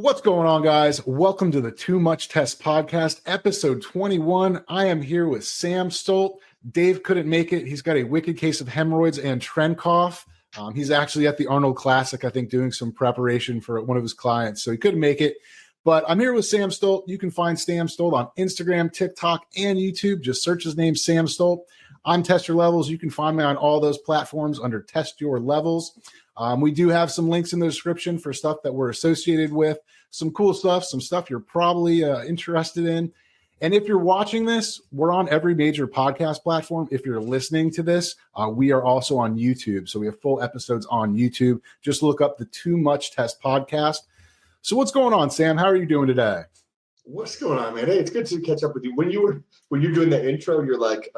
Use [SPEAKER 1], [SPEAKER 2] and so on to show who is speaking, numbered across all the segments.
[SPEAKER 1] What's going on, guys? Welcome to the Too Much Test Podcast, episode 21. I am here with Sam Stolt. Dave couldn't make it. He's got a wicked case of hemorrhoids and trend cough. He's actually at the Arnold Classic, I think, doing some preparation for one of his clients, so he couldn't make it. But I'm here with Sam Stolt. You can find Sam Stolt on Instagram, TikTok, and YouTube. Just search his name, Sam Stolt. I'm Test Your Levels. You can find me on all those platforms under Test Your Levels. We do have some links in the description for stuff that we're associated with, some cool stuff, some stuff you're probably interested in. And if you're watching this, we're on every major podcast platform. If you're listening to this, we are also on YouTube. So we have full episodes on YouTube. Just look up the Too Much Test Podcast. So what's going on, Sam? How are you doing today?
[SPEAKER 2] What's going on, man? Hey, it's good to catch up with you. When you're doing that intro, you're like,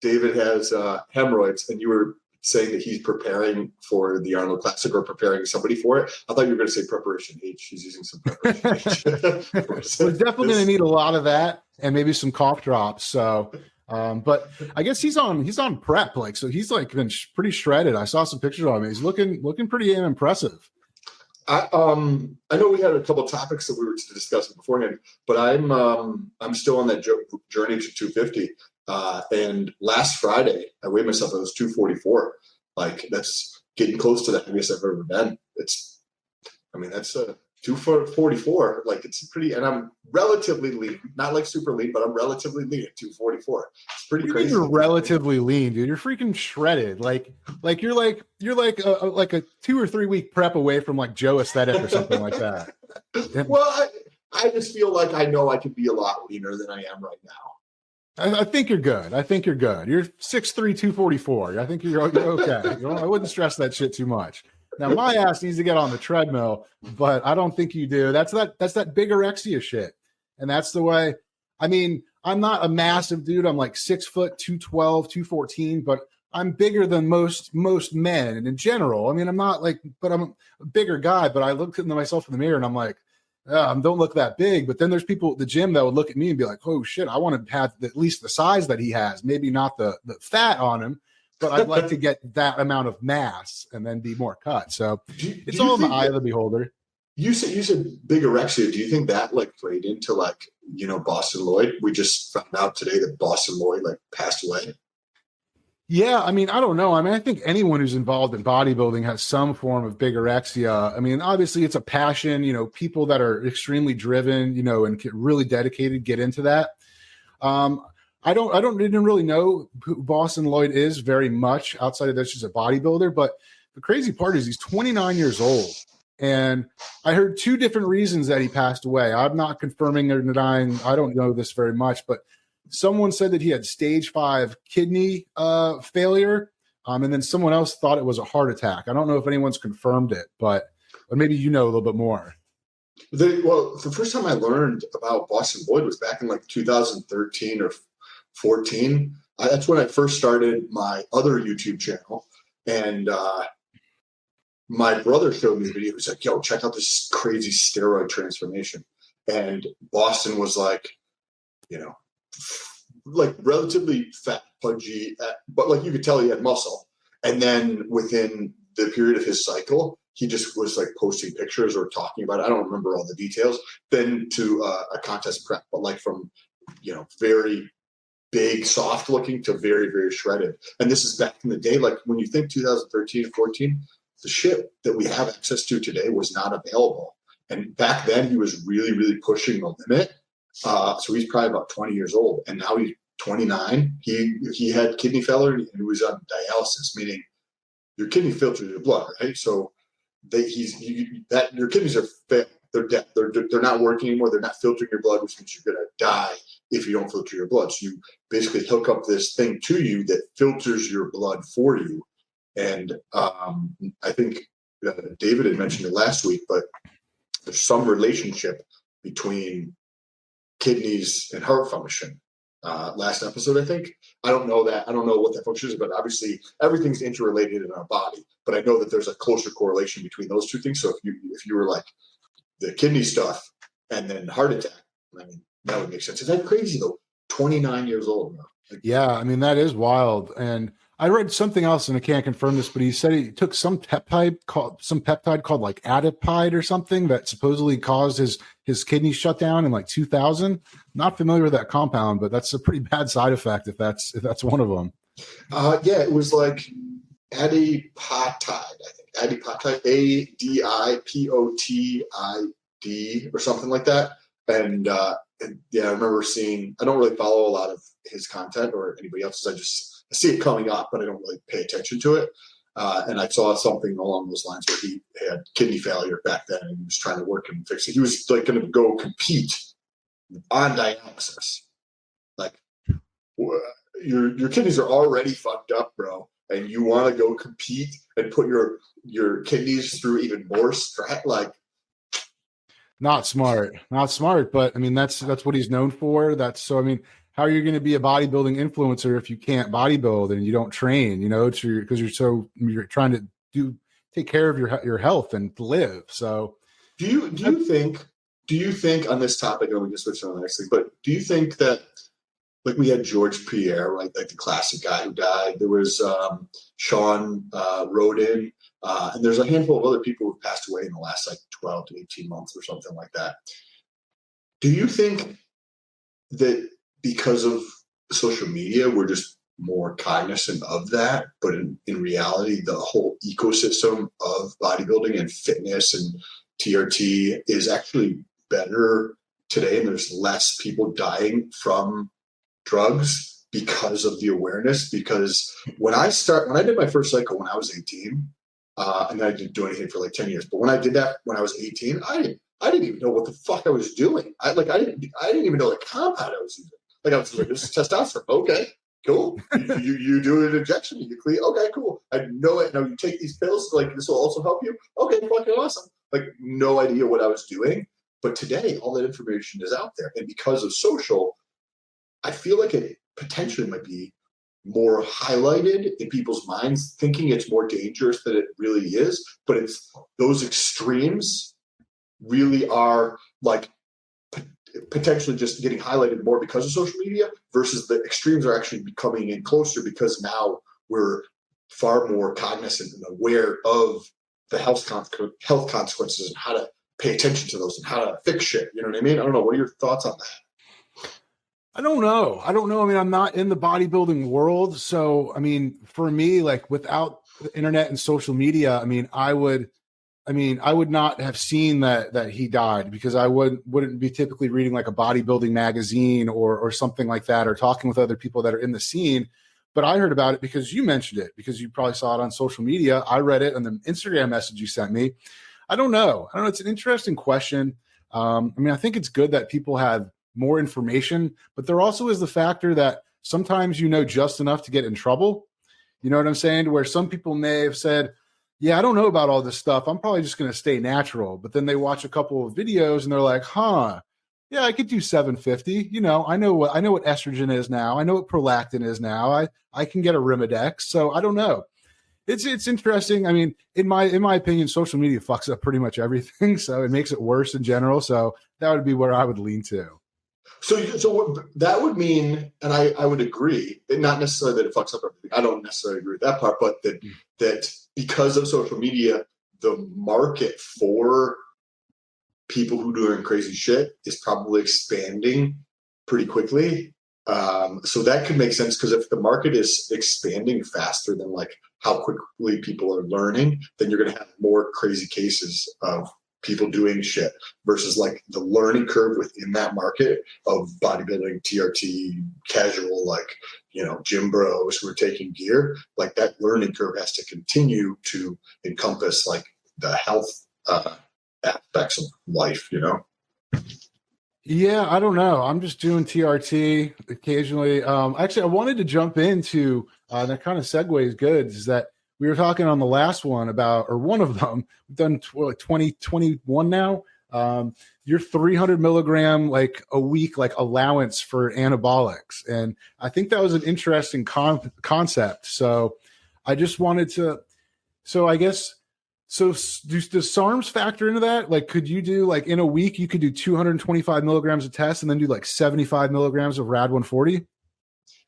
[SPEAKER 2] David has hemorrhoids, and you were saying that he's preparing for the Arnold Classic or preparing somebody for it. I thought you were going to say preparation H. He's using some preparation H.
[SPEAKER 1] We're definitely going to need a lot of that and maybe some cough drops. So, but I guess he's on prep, like, so he's like been pretty shredded. I saw some pictures of him. He's looking pretty impressive.
[SPEAKER 2] I know we had a couple of topics that we were discussing beforehand, but I'm still on that journey to 250. And last Friday, I weighed myself. It was 244. Like, that's getting close to the heaviest I've ever been. That's 244. Like, it's pretty, and I'm relatively lean, not like super lean, but I'm relatively lean at 244. It's pretty crazy.
[SPEAKER 1] You're relatively lean, dude. You're freaking shredded. Like you're like a 2 or 3 week prep away from like Joe Aesthetic or something like that.
[SPEAKER 2] Well, I just feel like I know I could be a lot leaner than I am right now.
[SPEAKER 1] I think you're good. You're 6'3", 244. I think you're okay. I wouldn't stress that shit too much. Now, my ass needs to get on the treadmill, but I don't think you do. That's that bigorexia shit. And that's the way. I mean, I'm not a massive dude. I'm like 6 foot, 212, 214, but I'm bigger than most men. And in general, I mean, I'm not like, but I'm a bigger guy, but I look at myself in the mirror and I'm like, don't look that big. But then there's people at the gym that would look at me and be like, oh shit, I want to have at least the size that he has, maybe not the fat on him, but I'd like to get that amount of mass and then be more cut. So it's all in the eye of the beholder.
[SPEAKER 2] You said bigorexia. Do you think that like played into like, Boston Lloyd? We just found out today that Boston Lloyd like passed away.
[SPEAKER 1] Yeah, I mean, I don't know. I mean, I think anyone who's involved in bodybuilding has some form of bigorexia. I mean, obviously it's a passion, people that are extremely driven, and really dedicated get into that. I didn't really know who Boston Lloyd is very much outside of this. She's a bodybuilder, but the crazy part is he's 29 years old. And I heard 2 different reasons that he passed away. I'm not confirming or denying. I don't know this very much, but someone said that he had stage 5 kidney failure. And then someone else thought it was a heart attack. I don't know if anyone's confirmed it, but maybe you know a little bit more.
[SPEAKER 2] The first time I learned about Boston Lloyd was back in like 2013 or 14. That's when I first started my other YouTube channel. And my brother showed me the video. He was like, yo, check out this crazy steroid transformation. And Boston was like, like relatively fat, pudgy, but like you could tell he had muscle. And then within the period of his cycle, he just was like posting pictures or talking about it. I don't remember all the details. Then to a contest prep, but like from, very big, soft looking to very, very shredded. And this is back in the day. Like when you think 2013 and 14, the shit that we have access to today was not available. And back then he was really, really pushing the limit. So he's probably about 20 years old, and now he's 29. He had kidney failure and he was on dialysis, meaning your kidney filters your blood, right? So your kidneys are failed. They're dead. They're not working anymore. They're not filtering your blood, which means you're going to die if you don't filter your blood. So you basically hook up this thing to you that filters your blood for you. And I think David had mentioned it last week, but there's some relationship between kidneys and heart function. Last episode, I think. I don't know what that function is, but obviously everything's interrelated in our body. But I know that there's a closer correlation between those two things. So if you were like the kidney stuff and then heart attack, I mean, that would make sense. Is that crazy though? 29 years old now.
[SPEAKER 1] Yeah, I mean, that is wild. And I read something else, and I can't confirm this, but he said he took some peptide called like adipide or something that supposedly caused his kidney shut down in like 2000. Not familiar with that compound, but that's a pretty bad side effect if that's one of them.
[SPEAKER 2] Yeah, it was like adipotide, I think. Adipotide, ADIPOTID or something like that. And yeah, I remember seeing, I don't really follow a lot of his content or anybody else's. I see it coming up, but I don't really pay attention to it. And I saw something along those lines where he had kidney failure back then and he was trying to work and fix it. He was like going to go compete on dialysis. Like, your kidneys are already fucked up, bro, and you want to go compete and put your kidneys through even more stress. Like,
[SPEAKER 1] not smart, but I mean, that's what he's known for. I mean, how are you going to be a bodybuilding influencer if you can't bodybuild and you don't train, because you're trying to take care of your health and live. So
[SPEAKER 2] do you think on this topic, and we can switch on the next thing, but do you think that, like, we had George Pierre, right? Like the classic guy who died. There was Sean Roden, and there's a handful of other people who passed away in the last like 12 to 18 months or something like that. Do you think that because of social media, we're just more cognizant of that, but in reality, the whole ecosystem of bodybuilding and fitness and TRT is actually better today, and there's less people dying from drugs because of the awareness? Because when I did my first cycle when I was 18, and I didn't do anything for like 10 years, but when I did that when I was 18, I didn't even know what the fuck I was doing. I didn't even know the compound I was using. Like, I was like, this is testosterone. Okay, cool. You do an injection, you clean. Okay, cool. I know it. Now you take these pills. Like, this will also help you. Okay, fucking awesome. Like, no idea what I was doing. But today, all that information is out there, and because of social, I feel like it potentially might be more highlighted in people's minds, thinking it's more dangerous than it really is. But it's those extremes really are like potentially just getting highlighted more because of social media, versus the extremes are actually becoming in closer because now we're far more cognizant and aware of the health consequences and how to pay attention to those and how to fix shit. You know what I mean? I don't know. What are your thoughts on that?
[SPEAKER 1] I don't know. I mean, I'm not in the bodybuilding world. So, I mean, for me, like, without the internet and social media, I would not have seen that he died, because I wouldn't be typically reading like a bodybuilding magazine or something like that, or talking with other people that are in the scene. But I heard about it because you mentioned it, because you probably saw it on social media. I read it on the Instagram message you sent me. I don't know. It's an interesting question. I think it's good that people have more information, but there also is the factor that sometimes just enough to get in trouble. You know what I'm saying? Where some people may have said, yeah, I don't know about all this stuff, I'm probably just going to stay natural. But then they watch a couple of videos and they're like, yeah, I could do 750. I know what estrogen is now. I know what prolactin is now. I can get a Rimadex. So I don't know. It's interesting. I mean, in my opinion, social media fucks up pretty much everything. So it makes it worse in general. So that would be where I would lean to.
[SPEAKER 2] So what that would mean, and I would agree, not necessarily that it fucks up everything. I don't necessarily agree with that part, but that because of social media, the market for people who are doing crazy shit is probably expanding pretty quickly. So that could make sense, because if the market is expanding faster than like how quickly people are learning, then you're going to have more crazy cases of people doing shit, versus like the learning curve within that market of bodybuilding, TRT, casual, like, gym bros who are taking gear. Like, that learning curve has to continue to encompass like the health aspects of life,
[SPEAKER 1] Yeah, I don't know. I'm just doing TRT occasionally. Actually, I wanted to jump into that kind of segues good, is that we were talking on the last one about, or one of them, we've done 2021 now. Your 300 milligram like a week like allowance for anabolics, and I think that was an interesting concept. So I just wanted to. So I guess. So does SARMs factor into that? Like, could you do like in a week, you could do 225 milligrams of test and then do like 75 milligrams of RAD 140?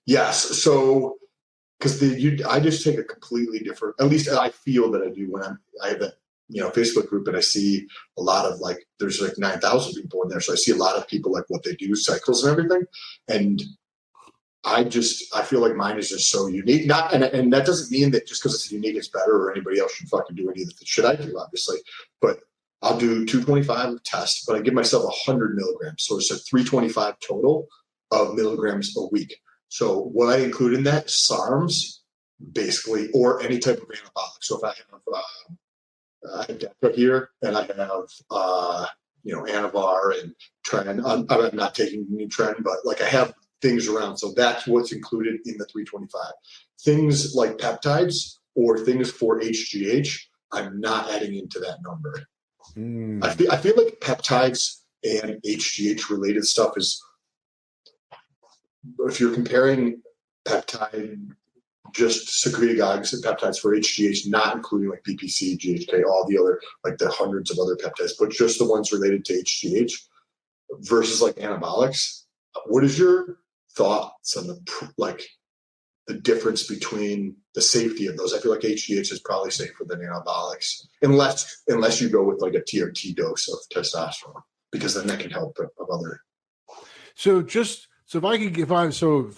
[SPEAKER 2] Yes. So because I just take a completely different, at least I feel that I do when I have a Facebook group and I see a lot of like, there's like 9,000 people in there. So I see a lot of people like what they do, cycles and everything. And I feel like mine is just so unique. And that doesn't mean that just because it's unique, it's better or anybody else should fucking do any of the shit I do, obviously. But I'll do 225 test, but I give myself 100 milligrams. So it's a 325 total of milligrams a week. So what I include in that, SARMs, basically, or any type of anabolic. So if I have DECA here, and I have Anavar and Tren. I'm not taking new Tren, but like I have things around. So that's what's included in the 325. Things like peptides or things for HGH, I'm not adding into that number. I feel like peptides and HGH related stuff is, if you're comparing peptide, just secretagogues and peptides for HGH, not including like PPC, GHK, all the other, like the hundreds of other peptides, but just the ones related to HGH versus like anabolics. What is your thoughts on the difference between the safety of those? I feel like HGH is probably safer than anabolics, unless you go with like a TRT dose of testosterone, because then that can help of other.
[SPEAKER 1] So if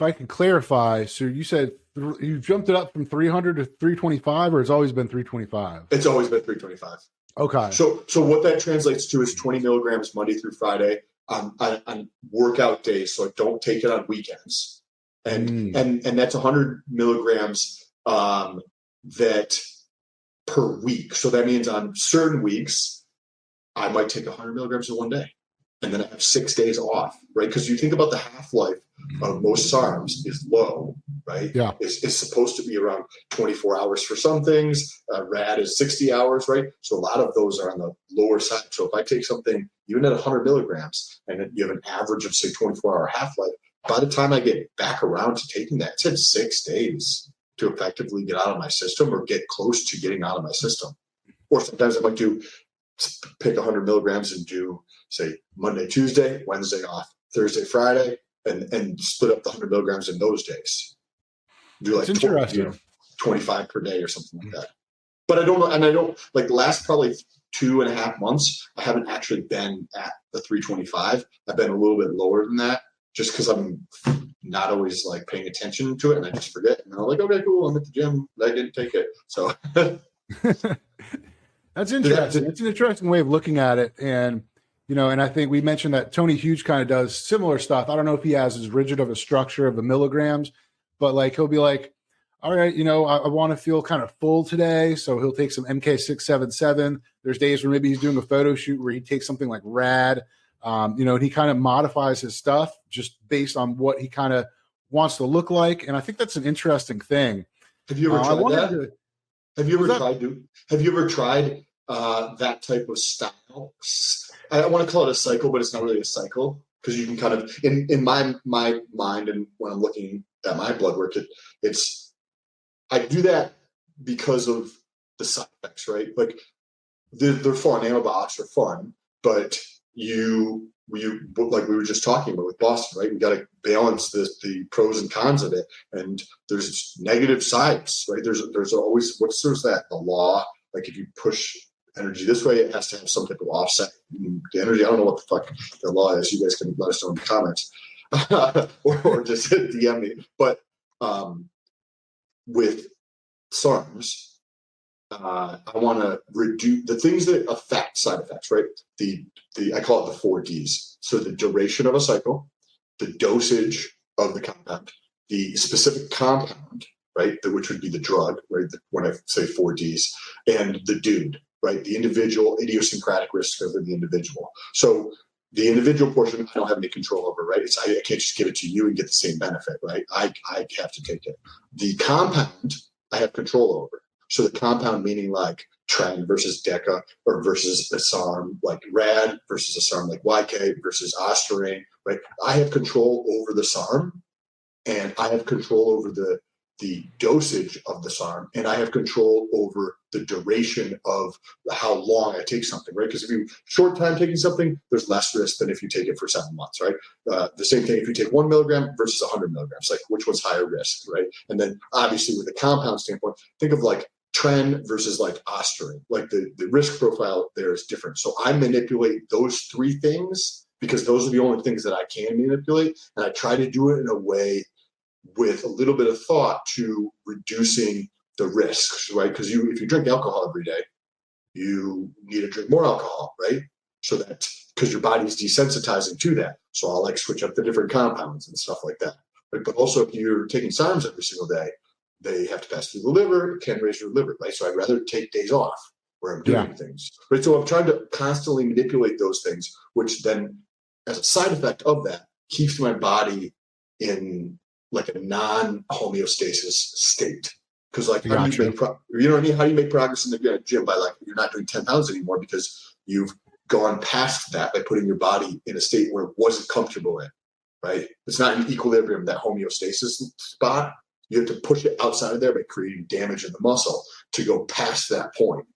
[SPEAKER 1] I can clarify, so you said you jumped it up from 300 to 325, or it's always been 325?
[SPEAKER 2] It's always been 325.
[SPEAKER 1] Okay.
[SPEAKER 2] So what that translates to is 20 milligrams Monday through Friday on workout days. So I don't take it on weekends. And that's 100 milligrams that per week. So that means on certain weeks, I might take 100 milligrams in one day. And then I have 6 days off, right? Because you think about the half-life of most SARMs is low, right?
[SPEAKER 1] Yeah.
[SPEAKER 2] It's supposed to be around 24 hours for some things. RAD is 60 hours, right? So a lot of those are on the lower side. So if I take something, even at 100 milligrams, and you have an average of, say, 24-hour half-life, by the time I get back around to taking that, it's had 6 days to effectively get out of my system or get close to getting out of my system. Or sometimes I might pick 100 milligrams and do, say, Monday, Tuesday, Wednesday off, Thursday, Friday, and split up the 100 milligrams in those days. Do like 25 per day or something like that. But I don't know, and I don't, like the last probably 2.5 months, I haven't actually been at the 325. I've been a little bit lower than that just because I'm not always like paying attention to it, and I just forget. And I'm like, okay, cool, I'm at the gym. I didn't take it. So
[SPEAKER 1] that's interesting. It's an interesting way of looking at it. And, and I think we mentioned that Tony Hughes kind of does similar stuff. I don't know if he has as rigid of a structure of the milligrams, but like, he'll be like, all right, I want to feel kind of full today. So he'll take some MK677. There's days where maybe he's doing a photo shoot where he takes something like RAD, and he kind of modifies his stuff just based on what he kind of wants to look like. And I think that's an interesting thing.
[SPEAKER 2] Have you ever tried that? Have you ever tried that type of style? I don't want to call it a cycle, but it's not really a cycle, because you can kind of, in my mind, and when I'm looking at my blood work, I do that because of the side effects, right? Like they're fun. Anabolics are fun, but like we were just talking about with Boston, right? We got to balance the pros and cons of it, and there's negative sides, right? There's always the law. Like if you push energy this way, it has to have some type of offset. The energy, I don't know what the fuck the law is. You guys can let us know in the comments, or just DM me. But with SARMs, I want to reduce the things that affect side effects, right? I call it the 4 Ds. So the duration of a cycle, the dosage of the compound, the specific compound, right? Which would be the drug, right? When I say 4 Ds, and the dude, right? The individual idiosyncratic risk of the individual. So the individual portion, I don't have any control over, right? I can't just give it to you and get the same benefit, right? I have to take it. The compound, I have control over. So the compound meaning like Tren versus DECA, or versus a SARM like RAD versus a SARM like YK versus Ostarine, right? I have control over the SARM, and I have control over the the dosage of the SARM, and I have control over the duration of how long I take something, right? Because if you short time taking something, there's less risk than if you take it for 7 months, right? The same thing if you take 1 milligram versus 100 milligrams, like which one's higher risk, right? And then obviously with the compound standpoint, think of like tren versus like ostarine, like the risk profile there is different. So I manipulate those 3 things because those are the only things that I can manipulate. And I try to do it in a way with a little bit of thought to reducing the risks, right? Because if you drink alcohol every day, you need to drink more alcohol, right? So that because your body's desensitizing to that. So I'll like switch up the different compounds and stuff like that. Right? But also if you're taking SARMs every single day, they have to pass through the liver, it can raise your liver, right? So I'd rather take days off where I'm doing things. Right. So I'm trying to constantly manipulate those things, which then as a side effect of that keeps my body in like a non-homeostasis state. Because like, how do you make you know what I mean? How do you make progress in the gym by like, you're not doing 10 pounds anymore because you've gone past that by putting your body in a state where it wasn't comfortable in, right? It's not in equilibrium, that homeostasis spot. You have to push it outside of there by creating damage in the muscle to go past that point,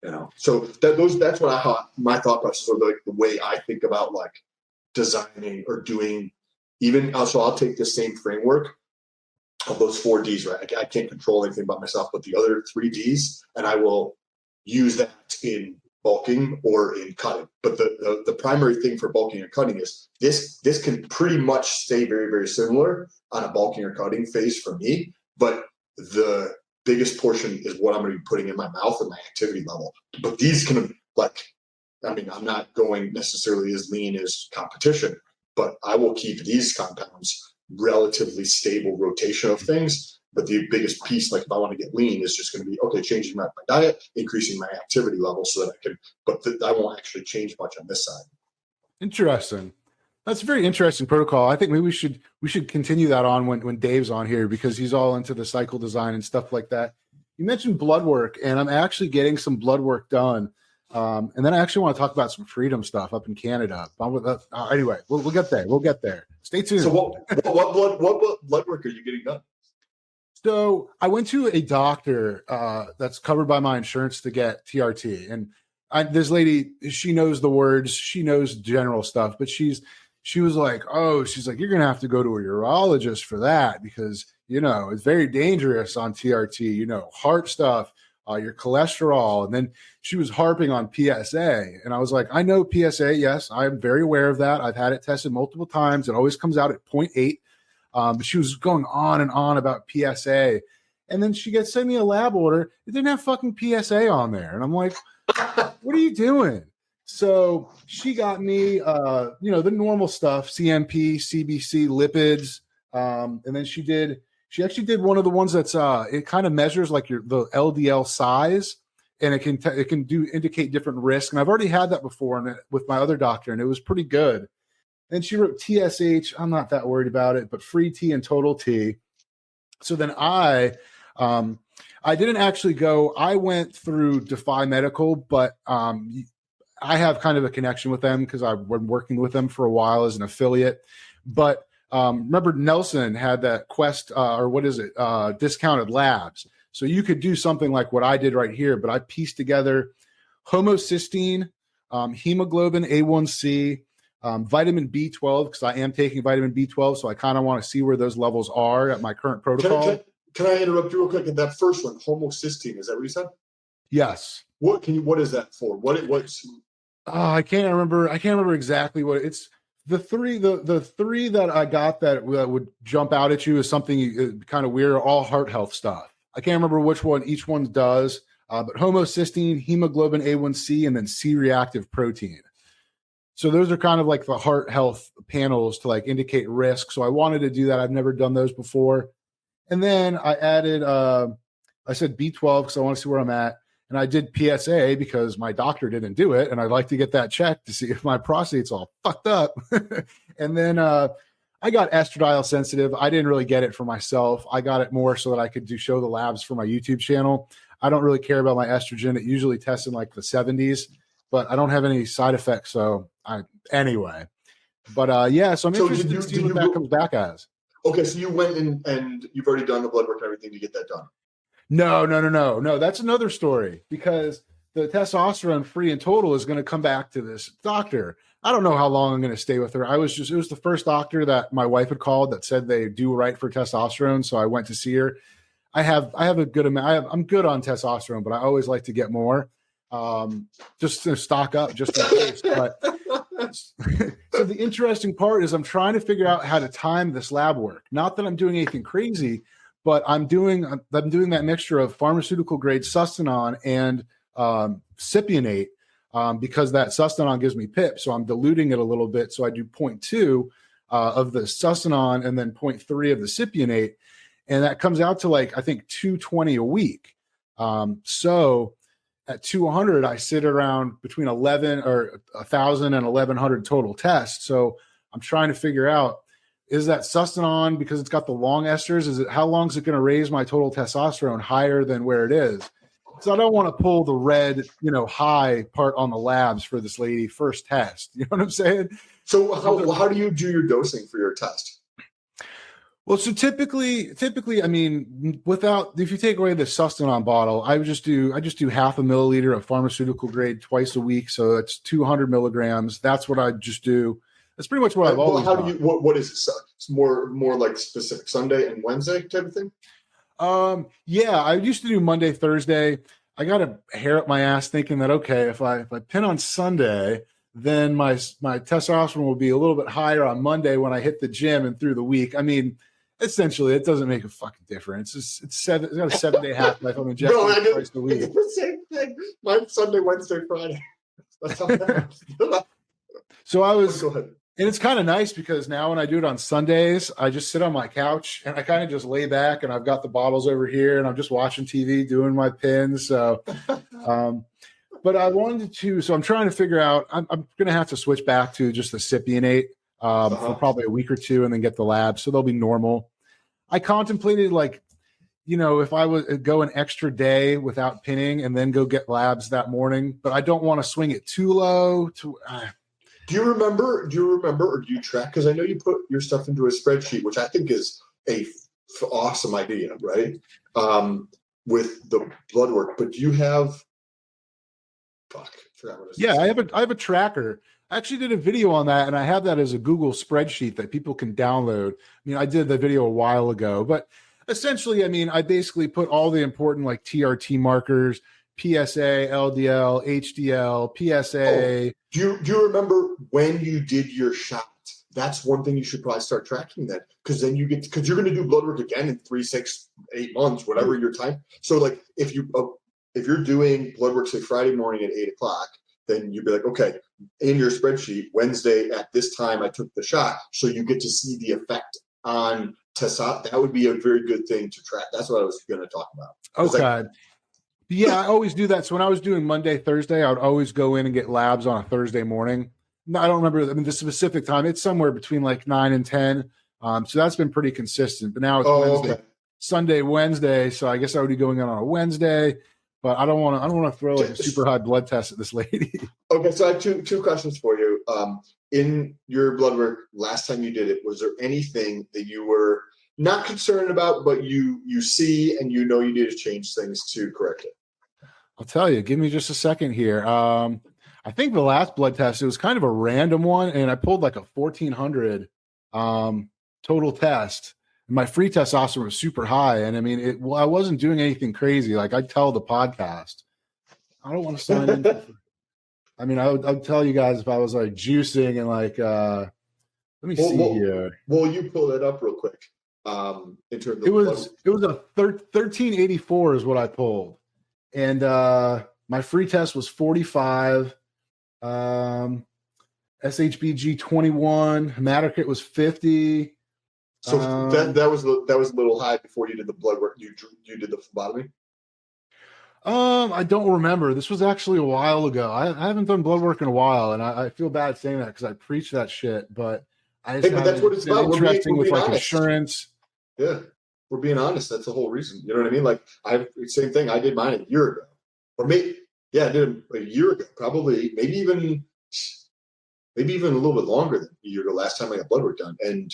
[SPEAKER 2] you know? So that's what my thought process, or like the way I think about like designing or doing even, so I'll take the same framework of those 4 Ds, right? I can't control anything about myself, but the other 3 Ds, and I will use that in bulking or in cutting. But the primary thing for bulking and cutting is this can pretty much stay very, very similar on a bulking or cutting phase for me, but the biggest portion is what I'm going to be putting in my mouth and my activity level. But these can I'm not going necessarily as lean as competition, but I will keep these compounds relatively stable rotation of things. But the biggest piece, like if I want to get lean, is just going to be, okay, changing my diet, increasing my activity level so that I can, I won't actually change much on this side.
[SPEAKER 1] Interesting. That's a very interesting protocol. I think maybe we should continue that on when Dave's on here, because he's all into the cycle design and stuff like that. You mentioned blood work, and I'm actually getting some blood work done. And then I actually want to talk about some freedom stuff up in Canada. Anyway, we'll get there. We'll get there. Stay tuned.
[SPEAKER 2] So what blood work are you getting done?
[SPEAKER 1] So I went to a doctor that's covered by my insurance to get TRT. And this lady, she knows the words. She knows general stuff. But she was like, you're going to have to go to a urologist for that because, it's very dangerous on TRT, heart stuff. Your cholesterol. And then she was harping on PSA. And I was like, I know PSA. Yes, I'm very aware of that. I've had it tested multiple times. It always comes out at 0.8. But she was going on and on about PSA. And then she sent me a lab order. It didn't have fucking PSA on there. And I'm like, what are you doing? So she got me, the normal stuff, CMP, CBC, lipids. And then she actually did one of the ones that's it kind of measures like the LDL size, and it can indicate different risk. And I've already had that before with my other doctor, and it was pretty good. And she wrote TSH. I'm not that worried about it, but free T and total T. So then I didn't actually go. I went through Defy Medical, but I have kind of a connection with them because I've been working with them for a while as an affiliate. But remember Nelson had that Quest discounted labs. So you could do something like what I did right here, but I pieced together homocysteine, hemoglobin A1C, vitamin B12, because I am taking vitamin B12. So I kind of want to see where those levels are at my current protocol.
[SPEAKER 2] Can I interrupt you real quick? That first one, homocysteine, is that what you said?
[SPEAKER 1] Yes.
[SPEAKER 2] What is that for? What's
[SPEAKER 1] I can't remember exactly what it's. The three that I got that would jump out at you is something kind of weird, all heart health stuff. I can't remember which one each one does, but homocysteine, hemoglobin A1C, and then C-reactive protein. So those are kind of like the heart health panels to like indicate risk. So I wanted to do that. I've never done those before. And then I added, I said B12 because I want to see where I'm at. And I did PSA because my doctor didn't do it. And I'd like to get that checked to see if my prostate's all fucked up. And then I got estradiol sensitive. I didn't really get it for myself. I got it more so that I could show the labs for my YouTube channel. I don't really care about my estrogen. It usually tests in like the 70s, but I don't have any side effects. So anyway. But so I'm interested to see what that comes back as.
[SPEAKER 2] Okay, so you went in and you've already done the blood work and everything to get that done.
[SPEAKER 1] No. That's another story because the testosterone free and total is going to come back to this doctor. I don't know how long I'm going to stay with her. It was the first doctor that my wife had called that said they do right for testosterone. So I went to see her. I have a good amount. I'm good on testosterone, but I always like to get more, just to stock up just in case. But so the interesting part is I'm trying to figure out how to time this lab work. Not that I'm doing anything crazy, but I'm doing that mixture of pharmaceutical grade Sustanon and cypionate because that Sustanon gives me pip. So I'm diluting it a little bit. So I do 0.2 of the Sustanon and then 0.3 of the cypionate. And that comes out to like, I think 220 a week. So at 200, I sit around between 11 or 1,000 and 1,100 total tests. So I'm trying to figure out, is that Sustanon because it's got the long esters? How long is it going to raise my total testosterone higher than where it is? So I don't want to pull the red, high part on the labs for this lady first test. You know what I'm saying?
[SPEAKER 2] So how do you do your dosing for your test?
[SPEAKER 1] Well, so typically, I mean, if you take away the Sustanon bottle, I just do half a milliliter of pharmaceutical grade twice a week. So that's 200 milligrams. That's what I just do. That's pretty much what I've always done.
[SPEAKER 2] What is it? It's more like specific Sunday and Wednesday type of thing?
[SPEAKER 1] Yeah, I used to do Monday, Thursday. I got a hair up my ass thinking that, okay, if I pin on Sunday, then my testosterone will be a little bit higher on Monday when I hit the gym and through the week. I mean, essentially, it doesn't make a fucking difference. It's got a 7-day half-life. I'm injecting twice a week.
[SPEAKER 2] It's the same thing. Mine's Sunday, Wednesday, Friday. That's how that happens.
[SPEAKER 1] So
[SPEAKER 2] Go ahead.
[SPEAKER 1] And it's kind of nice because now when I do it on Sundays, I just sit on my couch and I kind of just lay back and I've got the bottles over here and I'm just watching TV, doing my pins. So, but I wanted to, so I'm trying to figure out, I'm going to have to switch back to just the cypionate for probably a week or two and then get the labs. So they'll be normal. I contemplated if I would go an extra day without pinning and then go get labs that morning, but I don't want to swing it too low
[SPEAKER 2] Do you remember, or do you track? Because I know you put your stuff into a spreadsheet, which I think is a awesome idea, right? With the blood work, but do you have? Fuck, I forgot what it is.
[SPEAKER 1] Yeah, I have a tracker. I actually did a video on that, and I have that as a Google spreadsheet that people can download. I mean, I did the video a while ago, but essentially, I mean, I basically put all the important like TRT markers. PSA, LDL, HDL, PSA.
[SPEAKER 2] Do you remember when you did your shot? That's one thing you should probably start tracking that because then you're going to do blood work again in 3, 6, 8 months, whatever your time. So like if you're doing blood work say Friday morning at 8:00, then you'd be like, okay, in your spreadsheet, Wednesday at this time I took the shot, so you get to see the effect on testosterone. That would be a very good thing to track. That's what I was going to talk about.
[SPEAKER 1] Okay. Yeah, I always do that. So when I was doing Monday, Thursday, I would always go in and get labs on a Thursday morning. No, I don't remember. I mean, the specific time. It's somewhere between like 9 and 10. So that's been pretty consistent. But now it's Wednesday,
[SPEAKER 2] okay.
[SPEAKER 1] Sunday, Wednesday. So I guess I would be going in on a Wednesday. But I don't want to throw like a super high blood test at this lady.
[SPEAKER 2] Okay, so I have two questions for you. In your blood work, last time you did it, was there anything that you were not concerned about, but you see and you need to change things to correct it?
[SPEAKER 1] I'll tell you. Give me just a second here. I think the last blood test, it was kind of a random one, and I pulled like a 1,400 total test. And my free testosterone was super high, and I mean, I wasn't doing anything crazy. Like I'd tell the podcast, I don't want to sign in. I mean, I'd tell you guys if I was like juicing and like, let me see here.
[SPEAKER 2] Well, you pull it up real quick. In terms of
[SPEAKER 1] it was a 1384 is what I pulled. And my free test was 45, SHBG 21, hematocrit was 50.
[SPEAKER 2] So that was a little high before you did the blood work. You did the phlebotomy.
[SPEAKER 1] I don't remember. This was actually a while ago. I haven't done blood work in a while, and I feel bad saying that because I preach that shit. But I just
[SPEAKER 2] that's what it's about.
[SPEAKER 1] Interesting
[SPEAKER 2] we're
[SPEAKER 1] with like
[SPEAKER 2] honest.
[SPEAKER 1] Insurance.
[SPEAKER 2] Yeah. We're being honest. That's the whole reason. You know what I mean? Like same thing. I did mine a year ago, or maybe I did it a year ago. Probably, maybe even a little bit longer than a year ago. Last time I got blood work done, and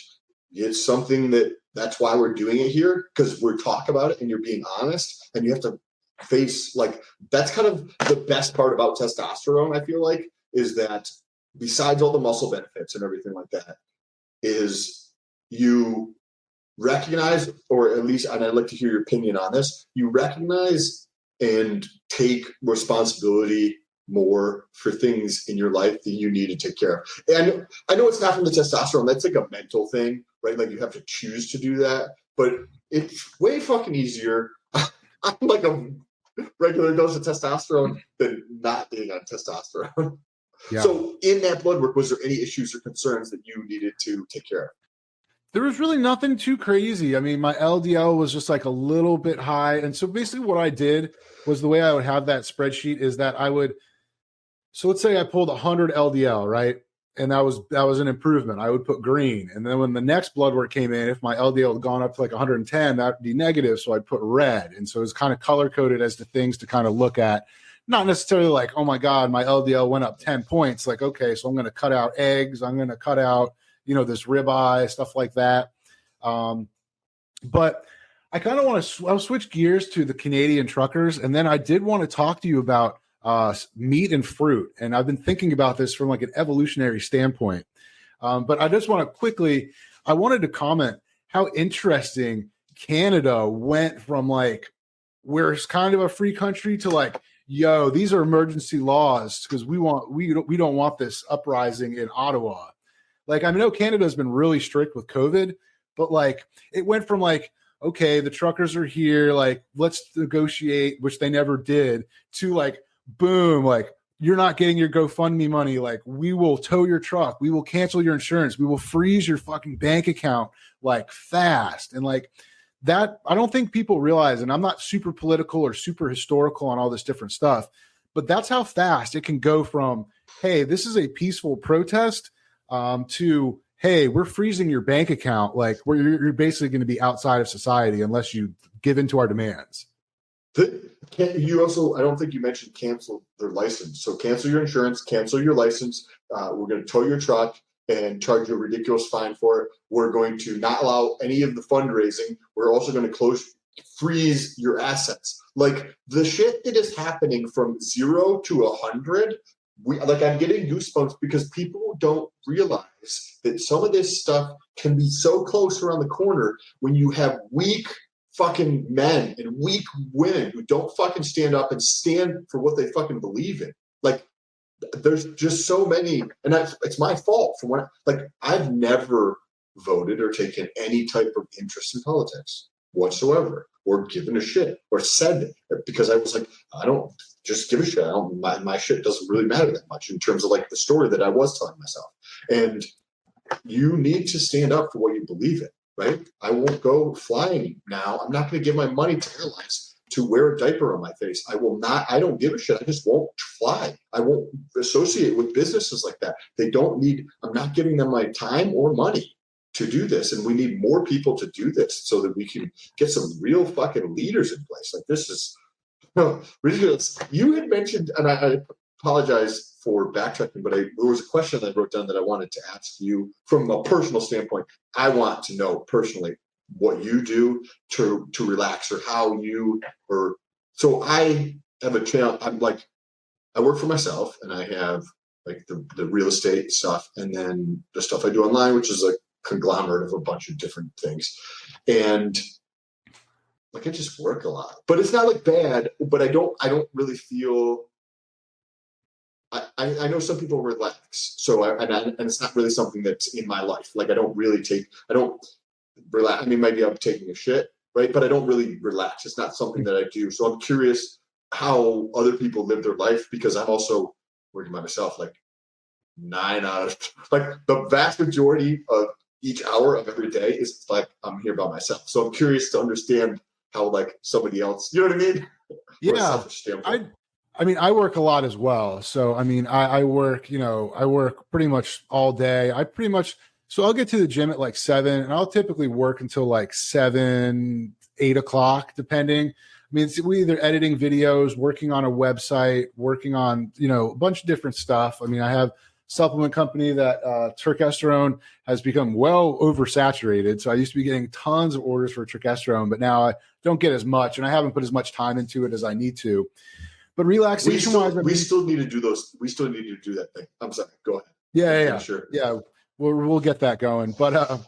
[SPEAKER 2] it's something that's why we're doing it here, because we're talking about it and you're being honest, and you have to face, like, that's kind of the best part about testosterone, I feel like, is that besides all the muscle benefits and everything like that, is you recognize, or at least, and I'd like to hear your opinion on this, you recognize and take responsibility more for things in your life that you need to take care of. And I know it's not from the testosterone, that's like a mental thing, right? Like you have to choose to do that, but it's way fucking easier. I'm like a regular dose of testosterone than not being on testosterone.
[SPEAKER 1] Yeah.
[SPEAKER 2] So in that blood work, was there any issues or concerns that you needed to take care of?
[SPEAKER 1] There was really nothing too crazy. I mean, my LDL was just like a little bit high. And so basically what I did was, the way I would have that spreadsheet is that so let's say I pulled 100 LDL, right? And that was an improvement. I would put green. And then when the next blood work came in, if my LDL had gone up to like 110, that would be negative. So I'd put red. And so it's kind of color coded as to things to kind of look at. Not necessarily like, oh my God, my LDL went up 10 points. Like, okay, so I'm going to cut out eggs. I'm going to cut out, this ribeye, stuff like that. But I kind of want to I'll switch gears to the Canadian truckers. And then I did want to talk to you about meat and fruit. And I've been thinking about this from like an evolutionary standpoint. But I just want to I wanted to comment how interesting Canada went from like, where it's kind of a free country to like, yo, these are emergency laws because we don't want this uprising in Ottawa. Like, I know Canada has been really strict with COVID, but like it went from like, okay, the truckers are here, like let's negotiate, which they never did, to like, boom, like you're not getting your GoFundMe money. Like we will tow your truck. We will cancel your insurance. We will freeze your fucking bank account like fast. And like that, I don't think people realize, and I'm not super political or super historical on all this different stuff, but that's how fast it can go from, hey, this is a peaceful protest to, hey, we're freezing your bank account. Like you're basically going to be outside of society unless you give into our demands.
[SPEAKER 2] You also, I don't think you mentioned cancel their license. So cancel your insurance, cancel your license. We're going to tow your truck and charge you a ridiculous fine for it. We're going to not allow any of the fundraising. We're also going to freeze your assets. Like the shit that is happening from 0 to 100. I'm getting goosebumps because people don't realize that some of this stuff can be so close around the corner when you have weak fucking men and weak women who don't fucking stand up and stand for what they fucking believe in. Like, there's just so many, and it's my fault for I've never voted or taken any type of interest in politics whatsoever, or given a shit, or said it, because I was like, I don't just give a shit. My shit doesn't really matter that much in terms of like the story that I was telling myself. And you need to stand up for what you believe in, right? I won't go flying now. I'm not going to give my money to airlines to wear a diaper on my face. I will not. I don't give a shit. I just won't fly. I won't associate with businesses like that. They don't need, I'm not giving them my time or money to do this. And we need more people to do this so that we can get some real fucking leaders in place. Like, this is ridiculous. You had mentioned, and I apologize for backtracking, but there was a question that I wrote down that I wanted to ask you from a personal standpoint. I want to know personally what you do to relax, or how you, or so I have a channel. I work for myself, and I have like the real estate stuff, and then the stuff I do online, which is a conglomerate of a bunch of different things. And like, I just work a lot, but it's not like bad, but I don't really feel, I know some people relax. So and it's not really something that's in my life. Like, I don't relax. I mean, maybe I'm taking a shit, right? But I don't really relax. It's not something that I do. So I'm curious how other people live their life, because I'm also working by myself, like 9 out of, like the vast majority of each hour of every day is like, I'm here by myself. So I'm curious to understand how like somebody else, you know what I mean?
[SPEAKER 1] Yeah. I mean, I work a lot as well. So, I mean, I work pretty much all day. So I'll get to the gym at like 7, and I'll typically work until like 7, 8 o'clock, depending. I mean, we either editing videos, working on a website, working on, a bunch of different stuff. I mean, I have supplement company that testosterone has become well oversaturated. So I used to be getting tons of orders for testosterone, but now I don't get as much, and I haven't put as much time into it as I need to. But relaxation wise,
[SPEAKER 2] we still need to do those. We still need to do that thing. I'm sorry. Go ahead.
[SPEAKER 1] Yeah.
[SPEAKER 2] Sure.
[SPEAKER 1] Yeah. We'll get that going. But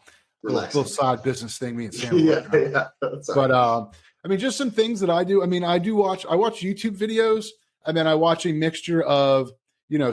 [SPEAKER 1] little side business thing, me and Sam.
[SPEAKER 2] Yeah.
[SPEAKER 1] But I mean, just some things that I do. I mean, I watch YouTube videos, and then I watch a mixture of,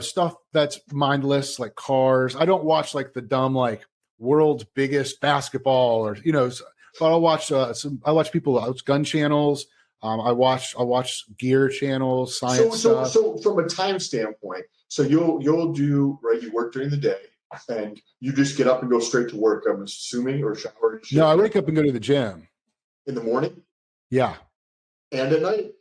[SPEAKER 1] stuff that's mindless, like cars. I don't watch like the dumb, like world's biggest basketball or, but I'll watch I watch people, gun channels. I watch gear channels, science stuff.
[SPEAKER 2] So from a time standpoint, so you'll do, right, you work during the day and you just get up and go straight to work, I'm assuming, or shower?
[SPEAKER 1] No, I wake up and go to the gym.
[SPEAKER 2] In the morning?
[SPEAKER 1] Yeah.
[SPEAKER 2] And at night?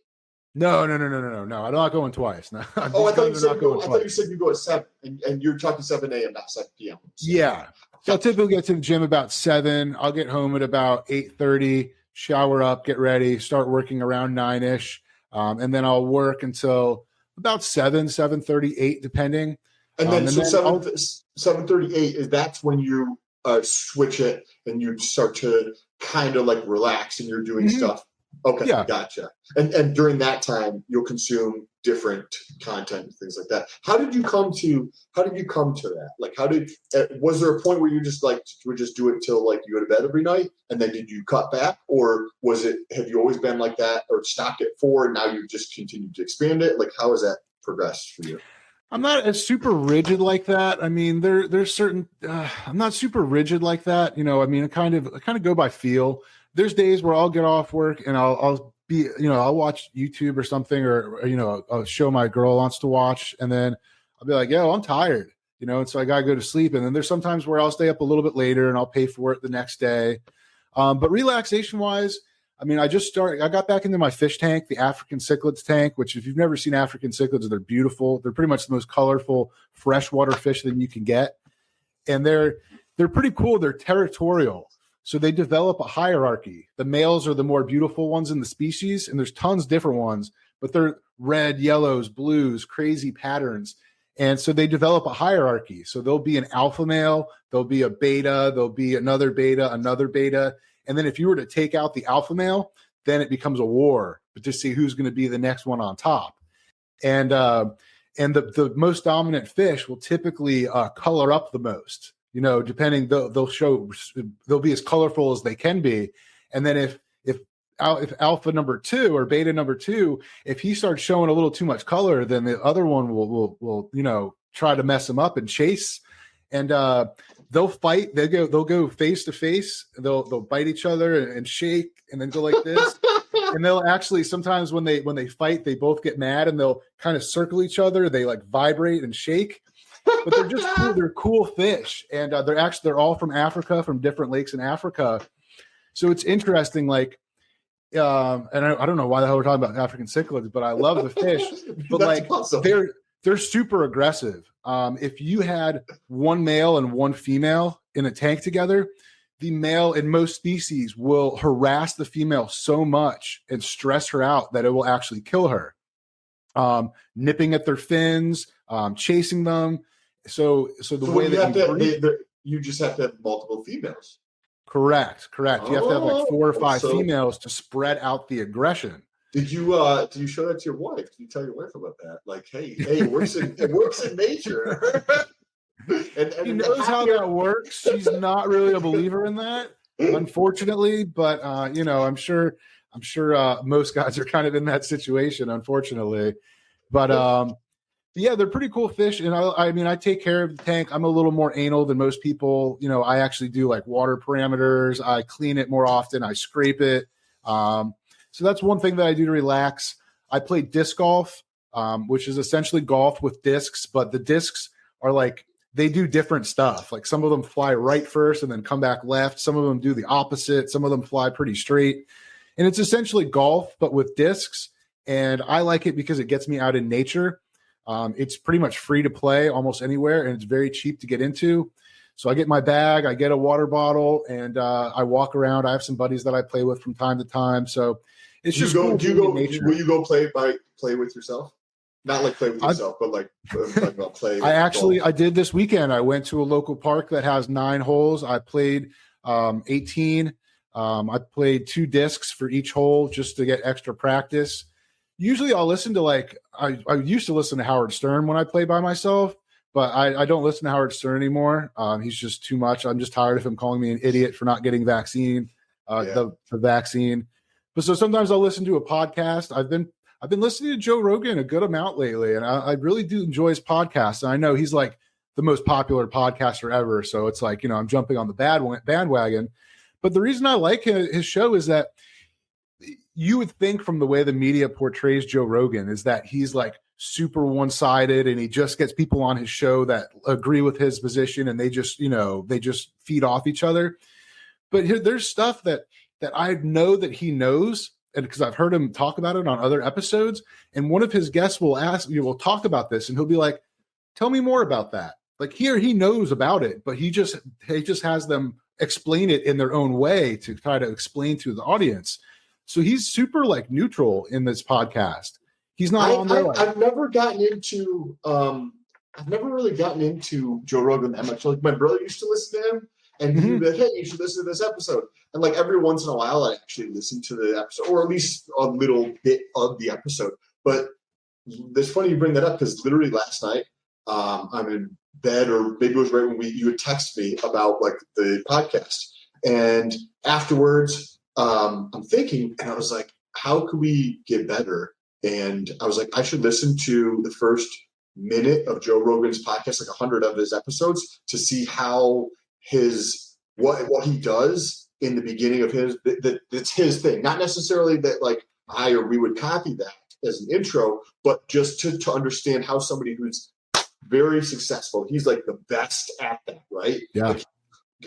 [SPEAKER 1] No. I'm not going twice. No.
[SPEAKER 2] I thought you said you go at 7 and you're talking 7 a.m., not 7 p.m. So.
[SPEAKER 1] Yeah. So I'll typically get to the gym about 7. I'll get home at about 8:30, shower up, get ready, start working around 9-ish. And then I'll work until about 7:30, 8, depending.
[SPEAKER 2] And then 7:38 that's when you switch it and you start to kind of like relax and you're doing stuff. Okay, yeah. Gotcha. And during that time, you'll consume different content and things like that. How did you come to that? Like, was there a point where you just like would just do it till like you go to bed every night, and then did you cut back, or have you always been like that, or stopped at 4 and now you've just continued to expand it? Like, how has that progressed for you?
[SPEAKER 1] I'm not as super rigid like that. I mean, there's certain. I'm not super rigid like that. I mean, I kind of go by feel. There's days where I'll get off work and I'll be, I'll watch YouTube or something, or a show my girl wants to watch, and then I'll be like, yo, I'm tired, and so I gotta go to sleep. And then there's sometimes where I'll stay up a little bit later and I'll pay for it the next day. But relaxation wise, I mean, I got back into my fish tank, the African cichlids tank, which if you've never seen African cichlids, they're beautiful. They're pretty much the most colorful freshwater fish that you can get. And they're pretty cool. They're territorial. So they develop a hierarchy. The males are the more beautiful ones in the species, and there's tons different ones, but they're red, yellows, blues, crazy patterns. And so they develop a hierarchy. So there'll be an alpha male, there'll be a beta, there'll be another beta. And then if you were to take out the alpha male, then it becomes a war to see who's going to be the next one on top. And the most dominant fish will typically color up the most. Depending, they'll be as colorful as they can be. And then if alpha number 2 or beta number 2, if he starts showing a little too much color, then the other one will try to mess him up and chase. And they'll fight. They'll go face to face. They'll bite each other and shake and then go like this. And they'll actually sometimes when they fight, they both get mad and they'll kind of circle each other. They like vibrate and shake. But they're just cool. They're cool fish, and they're all from Africa, from different lakes in Africa. So it's interesting. Like, and I don't know why the hell we're talking about African cichlids, but I love the fish. But like, awesome. They're super aggressive. If you had one male and one female in a tank together, the male in most species will harass the female so much and stress her out that it will actually kill her. Nipping at their fins, chasing them. So the way that
[SPEAKER 2] you just have to have multiple females.
[SPEAKER 1] Correct. You have to have like 4 or 5 females to spread out the aggression.
[SPEAKER 2] Did you show that to your wife? Did you tell your wife about that? Like, hey, it works in nature. and
[SPEAKER 1] she knows how that works. She's not really a believer in that, unfortunately. But I'm sure most guys are kind of in that situation, unfortunately. But yeah, they're pretty cool fish. And I take care of the tank. I'm a little more anal than most people. I actually do like water parameters. I clean it more often. I scrape it. So that's one thing that I do to relax. I play disc golf, which is essentially golf with discs, but the discs are like, they do different stuff. Like some of them fly right first and then come back left. Some of them do the opposite. Some of them fly pretty straight. And it's essentially golf, but with discs. And I like it because it gets me out in nature. It's pretty much free to play almost anywhere, and it's very cheap to get into. So I get my bag, I get a water bottle, and I walk around. I have some buddies that I play with from time to time. So it's just cool.
[SPEAKER 2] Will you go play with yourself? Not like play with yourself, but like I'm talking about play.
[SPEAKER 1] I did this weekend. I went to a local park that has 9 holes. I played 18. I played 2 discs for each hole just to get extra practice. Usually I'll listen to I used to listen to Howard Stern when I play by myself, but I don't listen to Howard Stern anymore. He's just too much. I'm just tired of him calling me an idiot for not getting the vaccine. But so sometimes I'll listen to a podcast. I've been listening to Joe Rogan a good amount lately, and I really do enjoy his podcast. And I know he's like the most popular podcaster ever. So it's like, I'm jumping on the bandwagon. But the reason I like his show is that you would think from the way the media portrays Joe Rogan is that he's like super one-sided and he just gets people on his show that agree with his position and they just feed off each other. But there's stuff that I know that he knows, and because I've heard him talk about it on other episodes, and one of his guests will will talk about this and he'll be like, tell me more about that. Like here he knows about it, but he just has them explain it in their own way to try to explain to the audience. So he's super like neutral in this podcast. He's not on there.
[SPEAKER 2] I've never really gotten into Joe Rogan that much. Like my brother used to listen to him, and he'd be like, "Hey, you should listen to this episode." And like every once in a while, I actually listen to the episode, or at least a little bit of the episode. But it's funny you bring that up because literally last night, I'm in bed, or maybe it was right when you had texted me about like the podcast, and afterwards. I'm thinking, and I was like, how could we get better? And I was like, I should listen to the first minute of Joe Rogan's podcast, like 100 of his episodes, to see how what he does in the beginning of his, that's his thing. Not necessarily that like I or we would copy that as an intro, but just to understand how somebody who's very successful, he's like the best at that, right?
[SPEAKER 1] Yeah.
[SPEAKER 2] Like,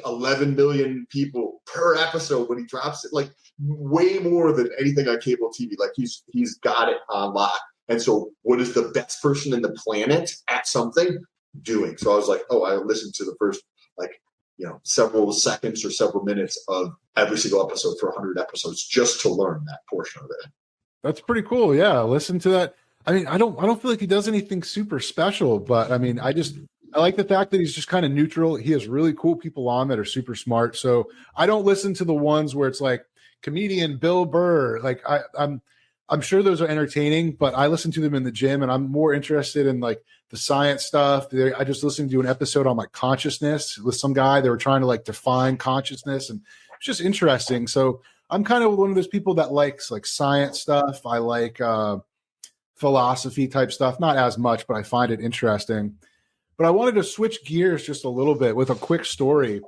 [SPEAKER 2] 11 million people per episode when he drops it, like way more than anything on cable TV. Like he's got it on lock. And so what is the best person in the planet at something doing? So I was like, I listened to the first several seconds or several minutes of every single episode for 100 episodes just to learn that portion of it.
[SPEAKER 1] That's pretty cool. Yeah. Listen to that. I mean, I don't feel like he does anything super special, but I mean, I like the fact that he's just kind of neutral. He has really cool people on that are super smart. So I don't listen to the ones where it's like comedian Bill Burr. Like I'm sure those are entertaining, but I listen to them in the gym and I'm more interested in like the science stuff. I just listened to an episode on like consciousness with some guy. They were trying to like define consciousness, and it's just interesting. So I'm kind of one of those people that likes like science stuff. I like philosophy type stuff, not as much, but I find it interesting. But I wanted to switch gears just a little bit with a quick story,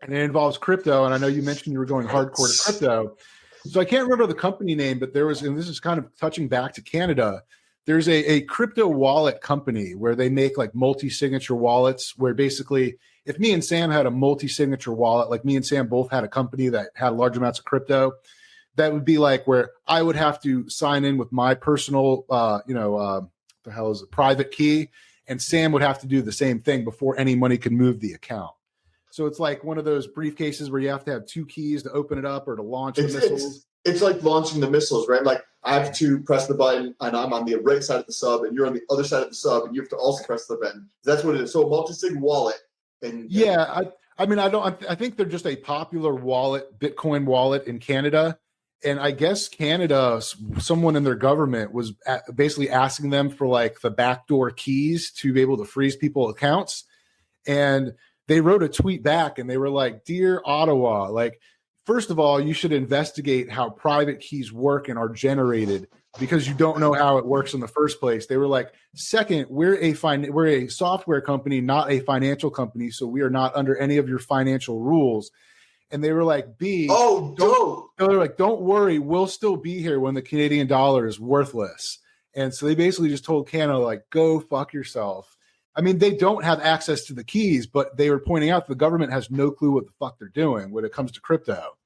[SPEAKER 1] and it involves crypto. And I know you mentioned you were going hardcore to crypto. So I can't remember the company name, but there was, and this is kind of touching back to Canada, there's a crypto wallet company where they make like multi-signature wallets, where basically if me and Sam had a multi-signature wallet, like me and Sam both had a company that had large amounts of crypto, that would be like where I would have to sign in with my personal, private key. And Sam would have to do the same thing before any money could move the account. So it's like one of those briefcases where you have to have 2 keys to open it up or to launch the missiles.
[SPEAKER 2] It's like launching the missiles, right? Like I have to press the button and I'm on the right side of the sub and you're on the other side of the sub and you have to also press the button. That's what it is. So a multi-sig wallet.
[SPEAKER 1] I think they're just a popular wallet, Bitcoin wallet in Canada. And I guess Canada, someone in their government was basically asking them for like the backdoor keys to be able to freeze people's accounts. And they wrote a tweet back and they were like, "Dear Ottawa, like, first of all, you should investigate how private keys work and are generated because you don't know how it works in the first place." They were like, "Second, we're a software company, not a financial company. So we are not under any of your financial rules." And they were like, don't worry, we'll still be here when the Canadian dollar is worthless. And so they basically just told Canada, like, go fuck yourself. I mean, they don't have access to the keys, but they were pointing out the government has no clue what the fuck they're doing when it comes to crypto.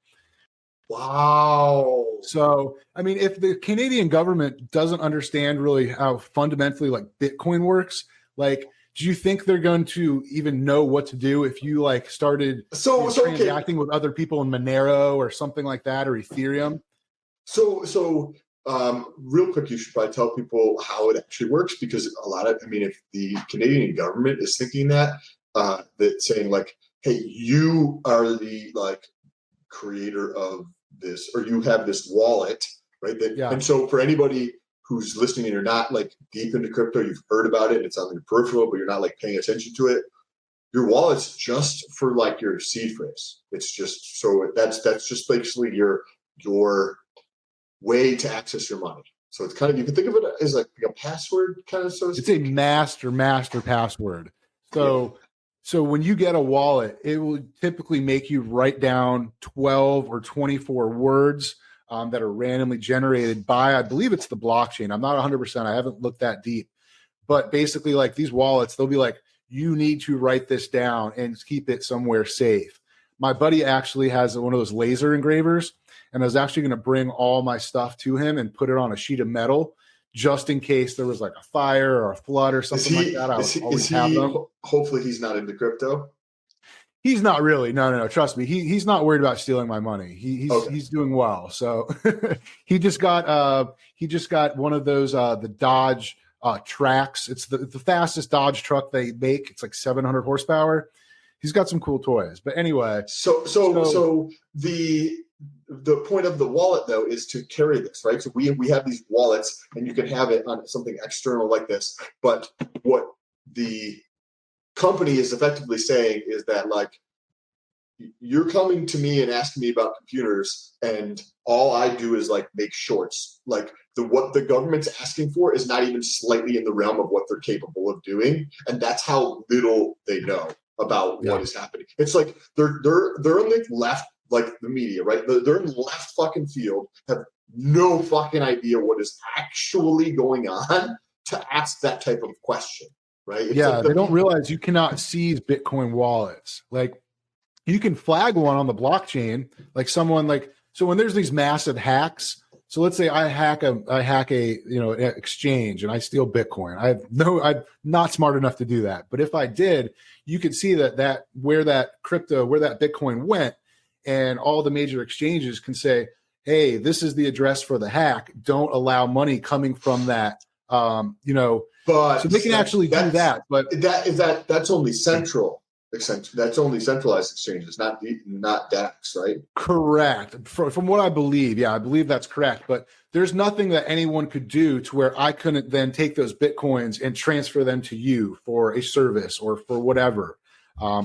[SPEAKER 2] Wow.
[SPEAKER 1] So, I mean, if the Canadian government doesn't understand really how fundamentally like Bitcoin works, like, do you think they're going to even know what to do if you like started transacting with other people in Monero or something like that, or Ethereum?
[SPEAKER 2] So Real quick, you should probably tell people how it actually works, because if the Canadian government is thinking that saying like, hey, you are the like creator of this, or you have this wallet, right? And so for anybody who's listening and you're not like deep into crypto, you've heard about it, it's on your peripheral, but you're not like paying attention to it. Your wallet's just for like your seed phrase. It's just so that's just basically your way to access your money. So it's kind of, you can think of it as like a password kind of. So
[SPEAKER 1] it's a master password. So when you get a wallet, it will typically make you write down 12 or 24 words that are randomly generated by, I believe it's the blockchain. I'm not 100%. I haven't looked that deep. But basically, like these wallets, they'll be like, you need to write this down and keep it somewhere safe. My buddy actually has one of those laser engravers, and I was actually going to bring all my stuff to him and put it on a sheet of metal just in case there was like a fire or a flood or something like that.
[SPEAKER 2] Hopefully he's not into crypto.
[SPEAKER 1] He's not really. No. Trust me. He's not worried about stealing my money. He's doing well. So he just got one of those the Dodge tracks. It's the fastest Dodge truck they make. It's like 700 horsepower. He's got some cool toys. But anyway,
[SPEAKER 2] so the point of the wallet though is to carry this, right? So we have these wallets, and you can have it on something external like this. But what the company is effectively saying is that like, you're coming to me and asking me about computers, and all I do is like make shorts. Like what the government's asking for is not even slightly in the realm of what they're capable of doing, and that's how little they know about what is happening. It's like they're in the left, like the media, right? They're in the left fucking field, have no fucking idea what is actually going on to ask that type of question, right? It's like
[SPEAKER 1] they don't realize you cannot seize Bitcoin wallets. Like you can flag one on the blockchain, like someone like, so when there's these massive hacks, so let's say I hack a exchange and I steal Bitcoin. I'm not smart enough to do that. But if I did, you could see that where that Bitcoin went, and all the major exchanges can say, hey, this is the address for the hack. Don't allow money coming from that. But so they can actually do that. But
[SPEAKER 2] that's only central. That's only centralized exchanges, not DAX, right?
[SPEAKER 1] Correct. From what I believe, I believe that's correct. But there's nothing that anyone could do to where I couldn't then take those Bitcoins and transfer them to you for a service or for whatever.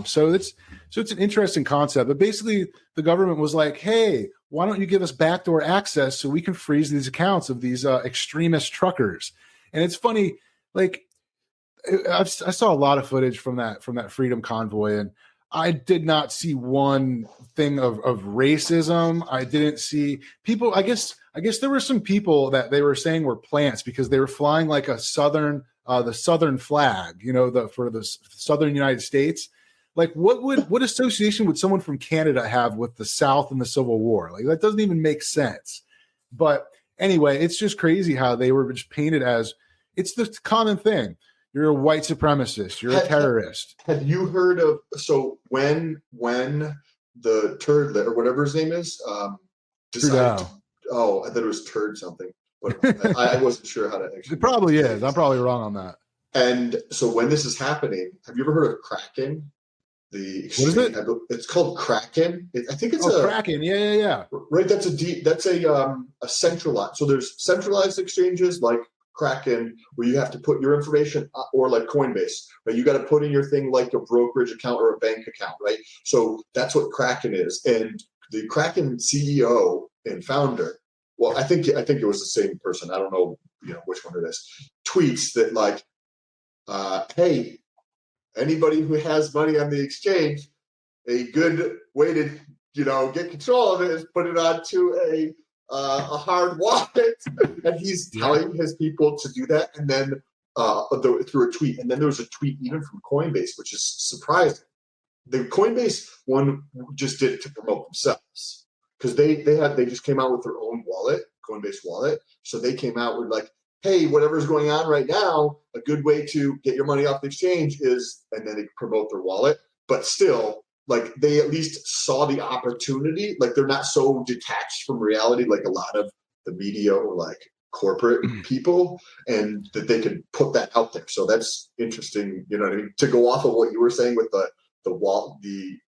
[SPEAKER 1] So it's an interesting concept. But basically, the government was like, hey, why don't you give us backdoor access so we can freeze these accounts of these extremist truckers? And it's funny, like, I saw a lot of footage from that Freedom Convoy, and I did not see one thing of racism. I didn't see people. I guess there were some people that they were saying were plants because they were flying like the Southern flag, for the Southern United States. Like, what association would someone from Canada have with the South and the Civil War? Like, that doesn't even make sense. But anyway, it's just crazy how they were just painted as, it's the common thing. You're a white supremacist. You're a terrorist.
[SPEAKER 2] Have you heard of, so when the turd or whatever his name is, decided I thought it was turd something, but I wasn't sure how to actually.
[SPEAKER 1] It probably is. I'm probably wrong on that.
[SPEAKER 2] And so when this is happening, have you ever heard of Kraken?
[SPEAKER 1] What is it?
[SPEAKER 2] It's called Kraken. I think it's
[SPEAKER 1] Kraken. Yeah.
[SPEAKER 2] Right. That's a centralized. So there's centralized exchanges like Kraken, where you have to put your information, or like Coinbase, right? You got to put in your thing like a brokerage account or a bank account, right? So that's what Kraken is. And the Kraken CEO and founder, well, I think it was the same person. I don't know, which one it is. Tweets that like, hey, anybody who has money on the exchange, a good way to get control of it is put it onto a hard wallet, and he's telling his people to do that, and then through a tweet. And then there was a tweet even from Coinbase, which is surprising. The Coinbase one just did it to promote themselves, because they just came out with their own wallet, Coinbase wallet. So they came out with like, hey, whatever's going on right now, a good way to get your money off the exchange is, and then they promote their wallet. But still, like, they at least saw the opportunity. Like, they're not so detached from reality like a lot of the media or like corporate people, and that they could put that out there. So that's interesting, you know what I mean? To go off of what you were saying with the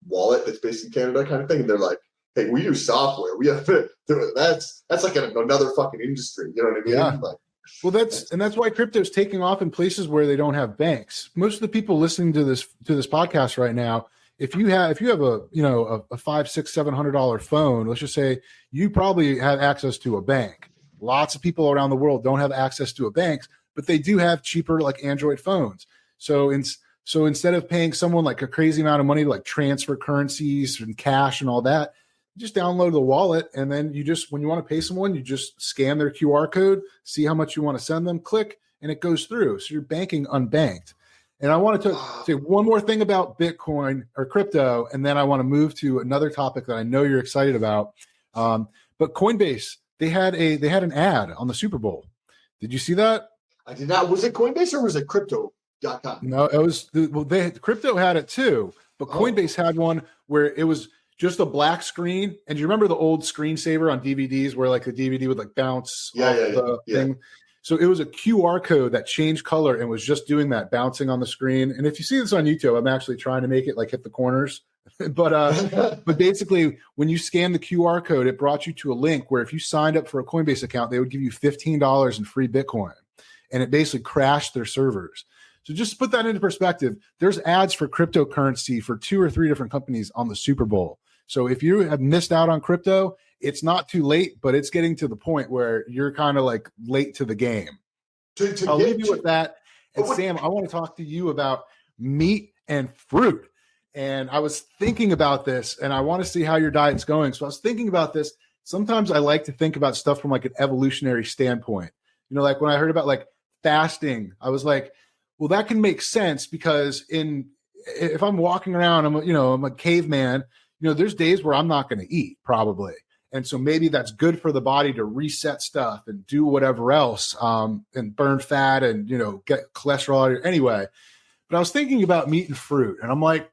[SPEAKER 2] wallet that's based in Canada kind of thing, and they're like, hey, we use software. We have to do it. That's like another fucking industry. You know what I mean?
[SPEAKER 1] Yeah.
[SPEAKER 2] Like,
[SPEAKER 1] Well, that's why crypto is taking off in places where they don't have banks. Most of the people listening to this podcast right now, if you have a $500, $600, $700 phone, let's just say you probably have access to a bank. Lots of people around the world don't have access to a bank, but they do have cheaper like Android phones. So instead of paying someone like a crazy amount of money to like transfer currencies and cash and all that, you just download the wallet, and then you just, when you want to pay someone, you just scan their QR code, see how much you want to send them, click, and it goes through. So you're banking unbanked. And I wanted to say one more thing about Bitcoin or crypto, and then I want to move to another topic that I know you're excited about. But Coinbase, they had an ad on the Super Bowl. Did you see that?
[SPEAKER 2] I did not. Was it Coinbase or was it Crypto.com?
[SPEAKER 1] No, it was crypto had it too, but Coinbase had one where it was just a black screen. And do you remember the old screensaver on DVDs where like the DVD would like bounce off the thing? So it was a QR code that changed color and was just doing that, bouncing on the screen. And if you see this on YouTube, I'm actually trying to make it like hit the corners. but basically, when you scan the QR code, it brought you to a link where if you signed up for a Coinbase account, they would give you $15 in free Bitcoin. And it basically crashed their servers. So just to put that into perspective, there's ads for cryptocurrency for 2 or 3 different companies on the Super Bowl. So if you have missed out on crypto, it's not too late, but it's getting to the point where you're kind of like late to the game. I'll leave you with that. And Sam, I want to talk to you about meat and fruit. And I was thinking about this, and I want to see how your diet's going. So I was thinking about this. Sometimes I like to think about stuff from like an evolutionary standpoint. You know, like when I heard about like fasting, I was like, well, that can make sense because if I'm walking around, I'm a caveman. There's days where I'm not going to eat probably. And so maybe that's good for the body to reset stuff and do whatever else and burn fat and, get cholesterol anyway. But I was thinking about meat and fruit, and I'm like,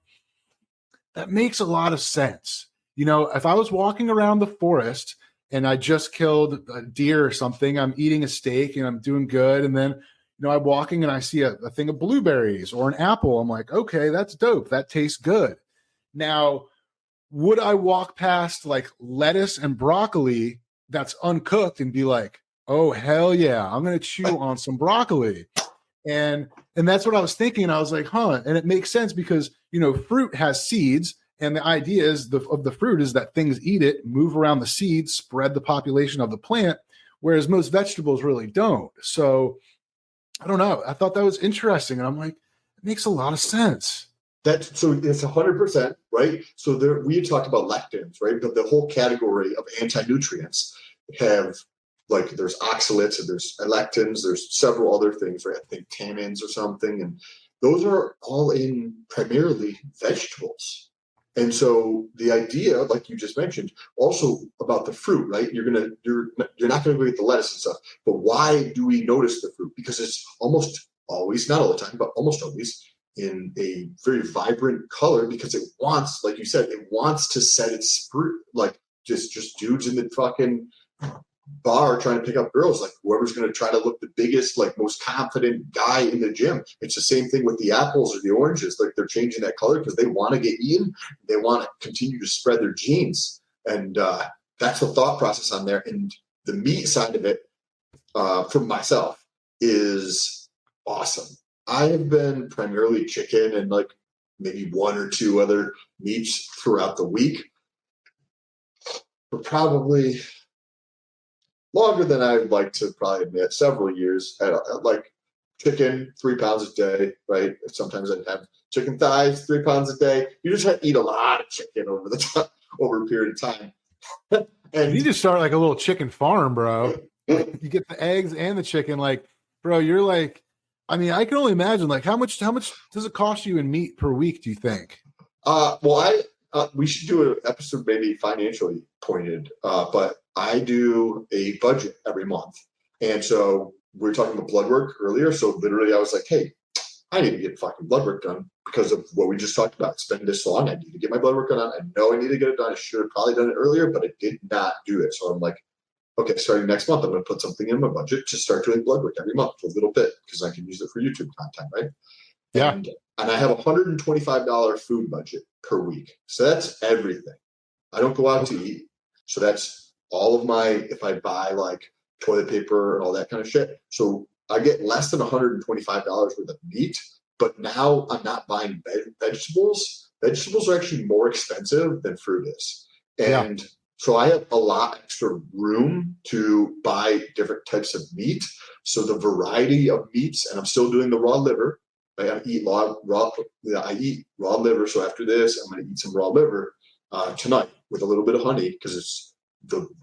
[SPEAKER 1] that makes a lot of sense. If I was walking around the forest and I just killed a deer or something, I'm eating a steak and I'm doing good. And then, I'm walking and I see a thing of blueberries or an apple. I'm like, okay, that's dope. That tastes good. Now, would I walk past like lettuce and broccoli that's uncooked and be like, oh, hell yeah, I'm going to chew on some broccoli? And that's what I was thinking. And I was like, huh. And it makes sense because, fruit has seeds. And the idea is of the fruit is that things eat it, move around the seeds, spread the population of the plant, whereas most vegetables really don't. So I don't know. I thought that was interesting. And I'm like, it makes a lot of sense.
[SPEAKER 2] So it's 100%, right? So we had talked about lectins, right? But the whole category of anti-nutrients have, like, there's oxalates and there's lectins, there's several other things, right? I think tannins or something. And those are all in primarily vegetables. And so the idea, like you just mentioned, also about the fruit, right? You're not gonna go get the lettuce and stuff. But why do we notice the fruit? Because it's almost always, not all the time, but almost always, in a very vibrant color, because it wants, like you said, it wants to set its fruit, like just dudes in the fucking bar trying to pick up girls, like whoever's going to try to look the biggest, like most confident guy in the gym. It's the same thing with the apples or the oranges. Like they're changing that color because they want to get eaten. They want to continue to spread their genes. And that's the thought process on there. And the meat side of it, for myself, is awesome. I have been primarily chicken and like maybe 1 or 2 other meats throughout the week for probably longer than I'd like to probably admit, several years. Like chicken, 3 pounds a day, right? Sometimes I'd have chicken thighs, 3 pounds a day. You just have to eat a lot of chicken over a period of time. And
[SPEAKER 1] you just start like a little chicken farm, bro. Like, you get the eggs and the chicken. Like, bro, you're like, I mean, I can only imagine, like, how much does it cost you in meat per week, do you think?
[SPEAKER 2] We should do an episode maybe financially pointed, but I do a budget every month. And so we were talking about blood work earlier. So literally I was like, hey, I need to get fucking blood work done because of what we just talked about. It's been this long. I need to get my blood work done. I know I need to get it done. I should have probably done it earlier, but I did not do it. So I'm like, okay, starting next month, I'm going to put something in my budget to start doing blood work every month, a little bit, because I can use it for YouTube content, right?
[SPEAKER 1] Yeah.
[SPEAKER 2] And I have a $125 food budget per week. So that's everything. I don't go out to eat. So that's all of my, if I buy like toilet paper and all that kind of shit. So I get less than $125 worth of meat, but now I'm not buying vegetables. Vegetables are actually more expensive than fruit is. And so I have a lot extra room to buy different types of meat. So the variety of meats, and I'm still doing the raw liver. I eat raw liver. So after this, I'm going to eat some raw liver tonight with a little bit of honey, because it's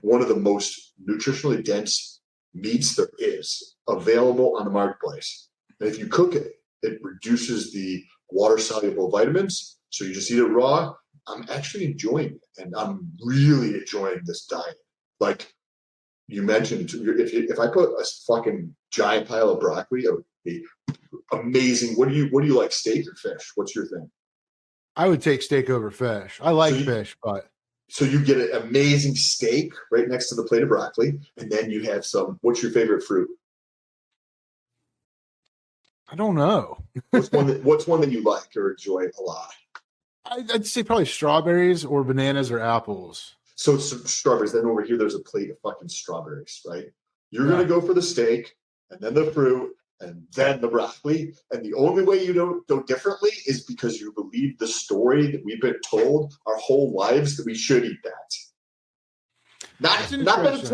[SPEAKER 2] one of the most nutritionally dense meats there is available on the marketplace. And if you cook it, it reduces the water soluble vitamins. So you just eat it raw. I'm actually enjoying it, and I'm really enjoying this diet. Like you mentioned, if I put a fucking giant pile of broccoli, it would be amazing. What do you like, steak or fish? What's your thing?
[SPEAKER 1] I would take steak over fish. I like fish, but
[SPEAKER 2] so you get an amazing steak right next to the plate of broccoli, and then you have some. What's your favorite fruit?
[SPEAKER 1] I don't know.
[SPEAKER 2] What's one that you like or enjoy a lot?
[SPEAKER 1] I'd say probably strawberries or bananas or apples.
[SPEAKER 2] So strawberries. Then over here, there's a plate of fucking strawberries, right? You're going to go for the steak, and then the fruit, and then the broccoli. And the only way you don't go differently is because you believe the story that we've been told our whole lives that we should eat that. Not that it's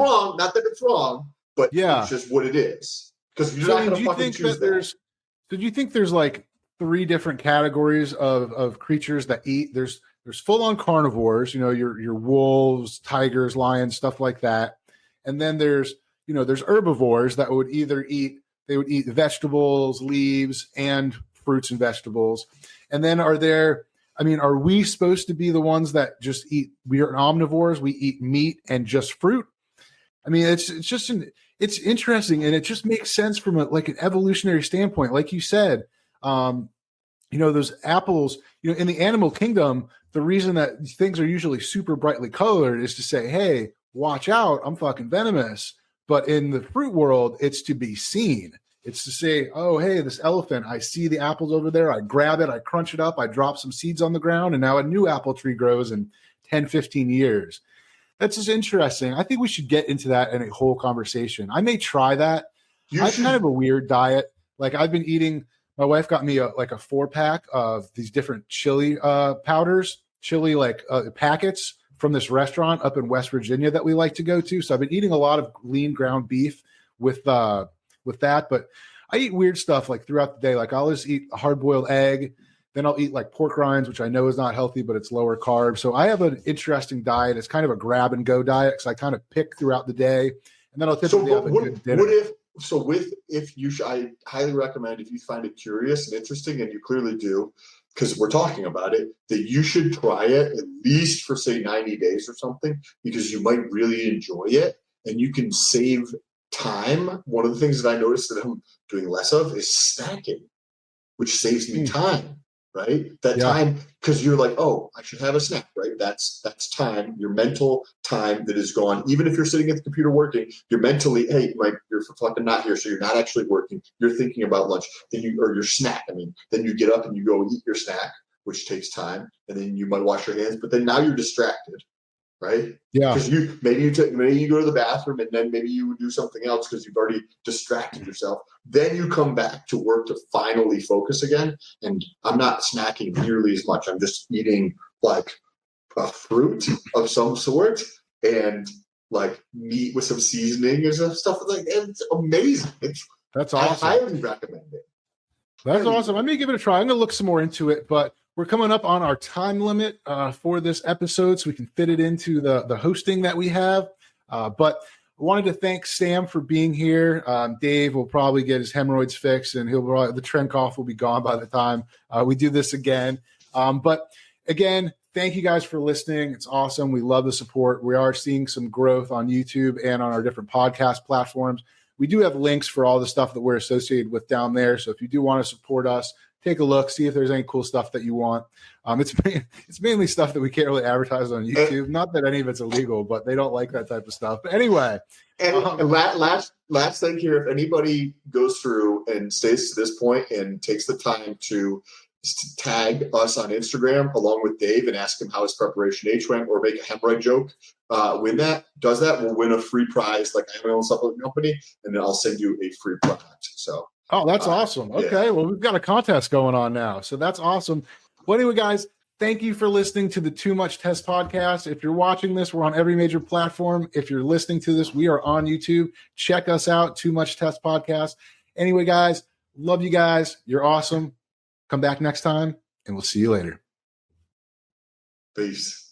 [SPEAKER 2] wrong, but it's just what it is. Because you're not going to fucking choose that.
[SPEAKER 1] So do you think there's like 3 different categories of creatures that eat? There's full-on carnivores, your wolves, tigers, lions, stuff like that. And then there's herbivores that would either eat vegetables, leaves, and fruits and vegetables. And then are we supposed to be the ones that just eat? We are omnivores. We eat meat and just fruit. I mean, it's interesting, and it just makes sense from an evolutionary standpoint. Like you said, those apples, in the animal kingdom, the reason that things are usually super brightly colored is to say, hey, watch out, I'm fucking venomous. But in the fruit world, it's to be seen. It's to say, oh, hey, this elephant, I see the apples over there. I grab it, I crunch it up, I drop some seeds on the ground, and now a new apple tree grows in 10, 15 years. That's just interesting. I think we should get into that in a whole conversation. I may try that. I have kind of a weird diet. Like I've been eating, my wife got me a 4-pack of these different chili powders, packets from this restaurant up in West Virginia that we like to go to. So I've been eating a lot of lean ground beef with that, but I eat weird stuff like throughout the day. Like I'll just eat a hard-boiled egg. Then I'll eat like pork rinds, which I know is not healthy, but it's lower carb. So I have an interesting diet. It's kind of a grab and go diet because I kind of pick throughout the day, and then I'll typically have a good dinner. I highly recommend, if you find it curious and interesting, and you clearly do, because we're talking about it, that you should try it at least for say 90 days or something, because you might really enjoy it and you can save time. One of the things that I noticed that I'm doing less of is snacking, which saves me time. Right? Time, because you're like, oh, I should have a snack, right? That's time, your mental time that is gone. Even if you're sitting at the computer working, you're mentally, hey, you're fucking not here, so you're not actually working. You're thinking about lunch, or your snack. Then you get up and you go eat your snack, which takes time, and then you might wash your hands, but then now you're distracted, right? Yeah. Because maybe you go to the bathroom, and then maybe you do something else because you've already distracted yourself. Then you come back to work to finally focus again. And I'm not snacking nearly as much. I'm just eating like a fruit of some sort and like meat with some seasoning and stuff like that. It's amazing. That's awesome.
[SPEAKER 2] I highly recommend it.
[SPEAKER 1] That's awesome. I'm going to give it a try. I'm going to look some more into it, but we're coming up on our time limit for this episode, so we can fit it into the hosting that we have. But I wanted to thank Sam for being here. Dave will probably get his hemorrhoids fixed, and the trend cough will be gone by the time we do this again. But again, thank you guys for listening. It's awesome. We love the support. We are seeing some growth on YouTube and on our different podcast platforms. We do have links for all the stuff that we're associated with down there. So if you do want to support us, take a look, see if there's any cool stuff that you want. It's mainly stuff that we can't really advertise on YouTube. Not that any of it's illegal, but they don't like that type of stuff. But anyway.
[SPEAKER 2] And last thing here, if anybody goes through and stays to this point and takes the time to tag us on Instagram along with Dave and ask him how his preparation H went, or make a hemorrhoid joke, does that, will win a free prize. Like, I have my own supplement company, and then I'll send you a free product. So,
[SPEAKER 1] oh, that's awesome. Okay, well, we've got a contest going on now, so that's awesome. Well, anyway, guys, thank you for listening to the Too Much Test podcast. If you're watching this, we're on every major platform. If you're listening to this, we are on YouTube. Check us out, Too Much Test podcast. Anyway, guys, love you guys. You're awesome. Come back next time, and we'll see you later.
[SPEAKER 2] Peace.